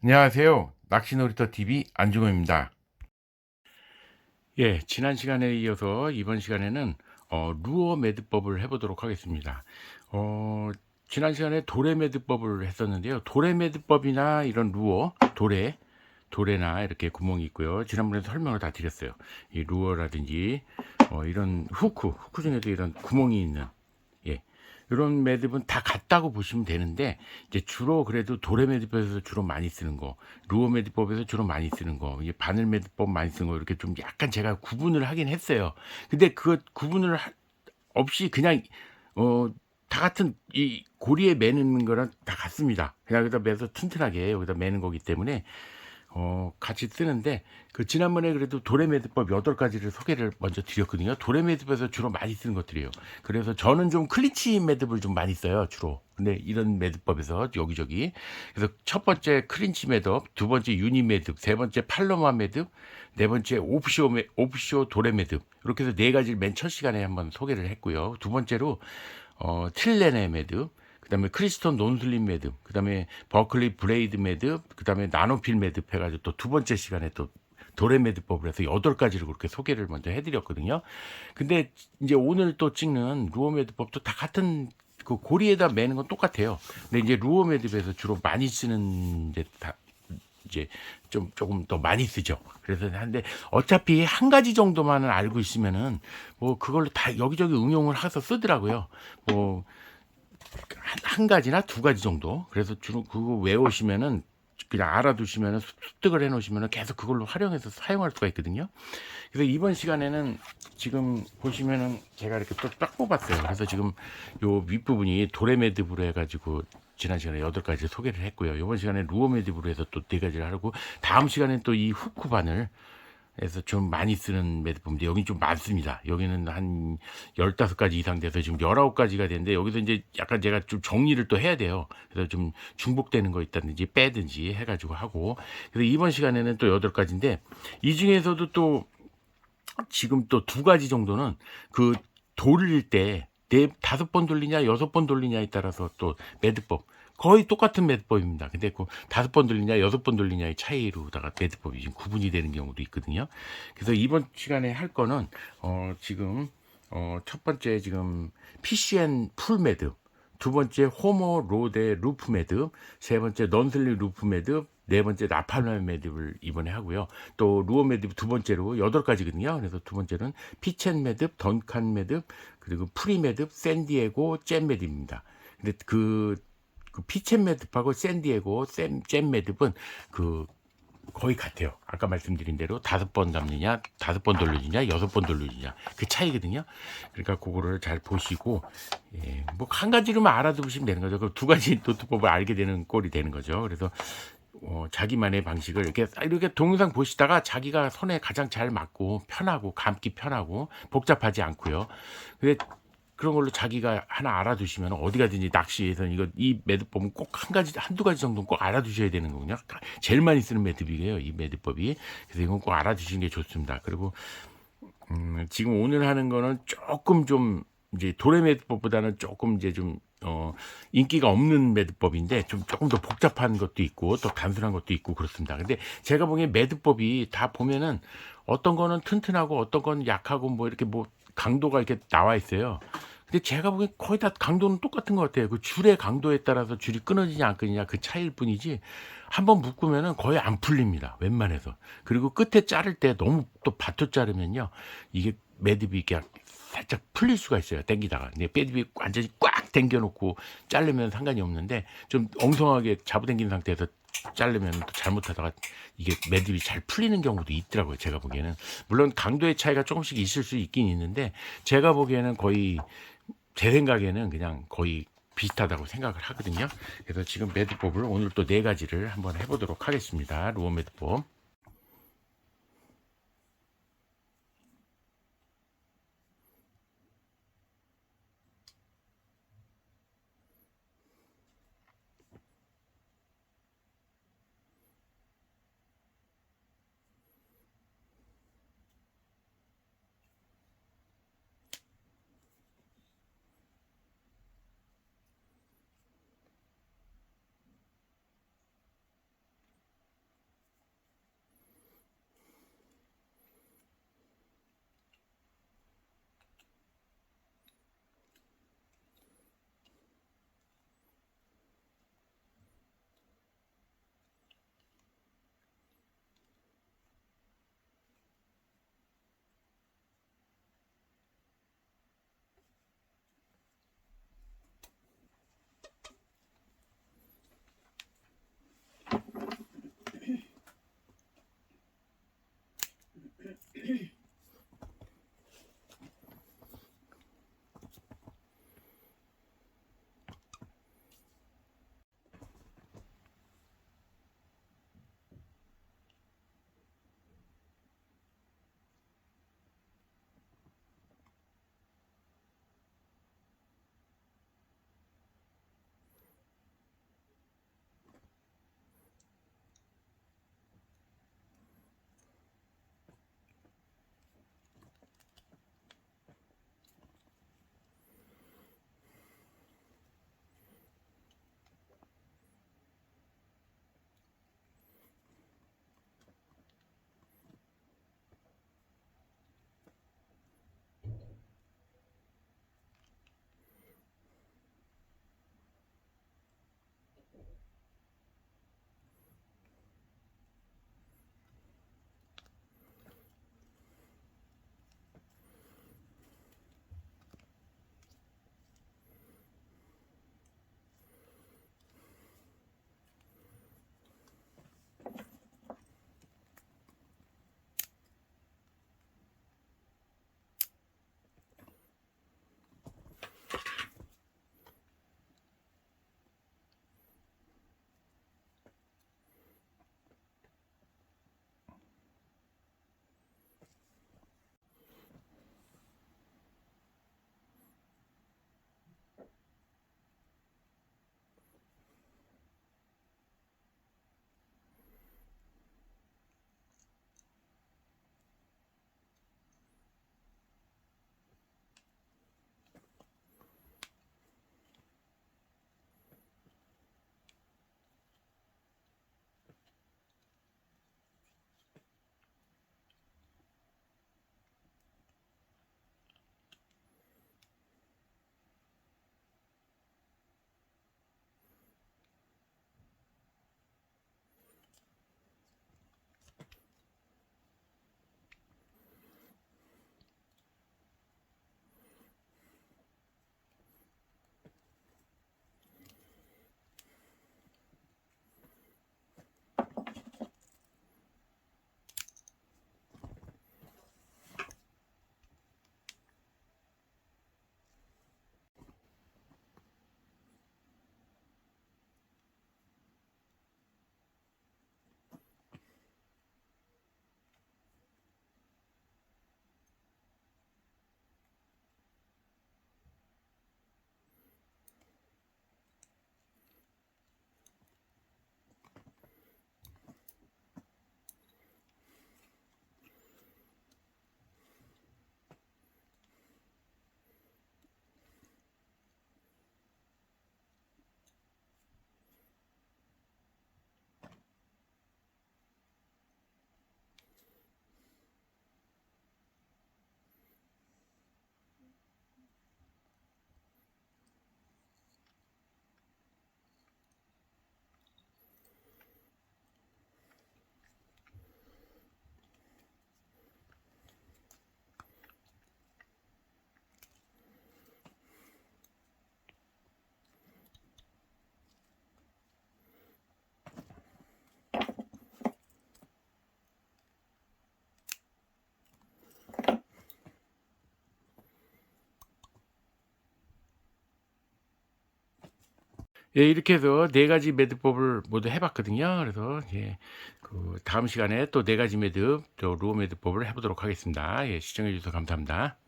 안녕하세요. 낚시놀이터 TV 안중호입니다. 예, 지난 시간에 이어서 이번 시간에는 루어 매듭법을 해보도록 하겠습니다. 어, 지난 시간에 도래 매듭법을 했었는데요. 도래 매듭법이나 이런 루어, 도래나 이렇게 구멍이 있고요. 지난번에 설명을 다 드렸어요. 이 루어라든지 이런 후크 중에도 이런 구멍이 있는, 예, 이런 매듭은 다 같다고 보시면 되는데, 이제 주로 그래도 도래 매듭법에서 주로 많이 쓰는 거, 루어 매듭법에서 주로 많이 쓰는 거, 이제 바늘 매듭법 많이 쓰는 거, 이렇게 좀 약간 제가 구분을 하긴 했어요. 근데 그 구분을 없이 그냥 어 다 같은 이 고리에 매는 거랑 다 같습니다. 그냥 여기다 매서 튼튼하게 여기다 매는 거기 때문에 같이 쓰는데, 그 지난번에 그래도 도레매듭법 8가지를 소개를 먼저 드렸거든요. 도레매듭에서 주로 많이 쓰는 것들이에요. 그래서 저는 좀 클린치 매듭을 좀 많이 써요, 주로. 근데 이런 매듭법에서 여기저기. 그래서 첫 번째 클린치 매듭, 두 번째 유니 매듭, 세 번째 팔로마 매듭, 네 번째 오프쇼 도레 매듭. 이렇게 해서 네 가지를 맨 첫 시간에 한번 소개를 했고요. 두 번째로 틸레네 매듭, 그다음에 크리스톤 논슬림 매듭, 그다음에 버클리 브레이드 매듭, 그다음에 나노필 매듭 해가지고 또 두 번째 시간에 또 도레 매듭법을 해서 8가지를 그렇게 소개를 먼저 해드렸거든요. 근데 이제 오늘 또 찍는 루어 매듭법도 다 같은 그 고리에다 매는 건 똑같아요. 근데 이제 루어 매듭에서 주로 많이 쓰는 이제 좀 조금 더 많이 쓰죠. 그래서 한데 어차피 한 가지 정도만은 알고 있으면은 뭐 그걸로 다 여기저기 응용을 해서 쓰더라고요. 뭐 한 가지나 두 가지 정도. 그래서 주로 그거 외우시면은 그냥 알아두시면은 습득을 해놓으시면은 계속 그걸로 활용해서 사용할 수가 있거든요. 그래서 이번 시간에는 지금 보시면은 제가 이렇게 또 딱 뽑았어요. 그래서 지금 요 윗부분이 도레매듭으로 해가지고 지난 시간에 8가지 소개를 했고요. 이번 시간에 루어매듭으로 해서 또 4가지를 하고, 다음 시간에 또 이 후크 바늘 에서 좀 많이 쓰는 매듭법인데 여기 좀 많습니다. 여기는 한 15가지 이상 돼서 지금 19가지가 되는데, 여기서 이제 약간 제가 좀 정리를 또 해야 돼요. 그래서 좀 중복되는 거 있다든지 빼든지 해가지고 하고. 그래서 이번 시간에는 또 8가지인데, 이 중에서도 또 지금 또 2가지 정도는 그 돌릴 때 네, 5번 돌리냐 6번 돌리냐에 따라서 또 매듭법 거의 똑같은 매듭법입니다. 근데 그 5번 돌리냐 6번 돌리냐의 차이로다가 매듭법이 지금 구분이 되는 경우도 있거든요. 그래서 이번 시간에 할 거는 지금 첫 번째 지금 PCN 풀 매듭, 두 번째 호모 로데 루프 매듭, 세 번째 넌슬리 루프 매듭, 네 번째 라팔마 매듭을 이번에 하고요. 또 루어 매듭 두 번째로 8가지거든요. 그래서 두 번째는 피첸 매듭, 던칸 매듭, 그리고 프리 매듭, 샌디에고 잼 매듭입니다. 근데 그 피첸 매듭하고 샌디에고 잼 매듭은 그 거의 같아요. 아까 말씀드린 대로 5번 담느냐, 5번 돌려주냐, 6번 돌려주냐, 그 차이거든요. 그러니까 그거를 잘 보시고, 예, 뭐 한 가지로만 알아두시면 되는 거죠. 그 2가지 노트법을 알게 되는 꼴이 되는 거죠. 그래서 자기만의 방식을 이렇게 동영상 보시다가 자기가 손에 가장 잘 맞고 편하고 감기 편하고 복잡하지 않고요. 근데 그런 걸로 자기가 하나 알아두시면 어디 가든지 낚시에서는 이거 이 매듭법은 꼭 한 가지 한두 가지 정도는 꼭 알아두셔야 되는 거군요. 제일 많이 쓰는 매듭이에요, 이 매듭법이. 그래서 이건 꼭 알아두시는 게 좋습니다. 그리고 지금 오늘 하는 거는 조금 좀 이제 도래 매듭법보다는 조금 이제 좀 인기가 없는 매듭법인데, 좀 조금 더 복잡한 것도 있고 또 단순한 것도 있고 그렇습니다. 근데 제가 보기엔 매듭법이 다 보면은 어떤 거는 튼튼하고 어떤 건 약하고 뭐 이렇게 뭐 강도가 이렇게 나와 있어요. 근데 제가 보기엔 거의 다 강도는 똑같은 것 같아요. 그 줄의 강도에 따라서 줄이 끊어지냐 안 끊이냐 그 차이일 뿐이지, 한번 묶으면은 거의 안 풀립니다, 웬만해서. 그리고 끝에 자를 때 너무 또 바토 자르면요, 이게 매듭이 이렇게 살짝 풀릴 수가 있어요, 당기다가. 근데 매듭이 완전히 꽉 당겨 놓고 자르면 상관이 없는데, 좀 엉성하게 잡아당긴 상태에서 자르면 또 잘못하다가 이게 매듭이 잘 풀리는 경우도 있더라고요, 제가 보기에는. 물론 강도의 차이가 조금씩 있을 수 있긴 있는데, 제가 보기에는 거의, 제 생각에는 그냥 거의 비슷하다고 생각을 하거든요. 그래서 지금 매듭법을 오늘 또 4가지를 한번 해보도록 하겠습니다. 루어 매듭법. 예, 이렇게 해서 네 가지 매듭법을 모두 해 봤거든요. 그래서 예, 다음 시간에 또 네 가지 매듭, 또 루어 매듭법을 해 보도록 하겠습니다. 예, 시청해 주셔서 감사합니다.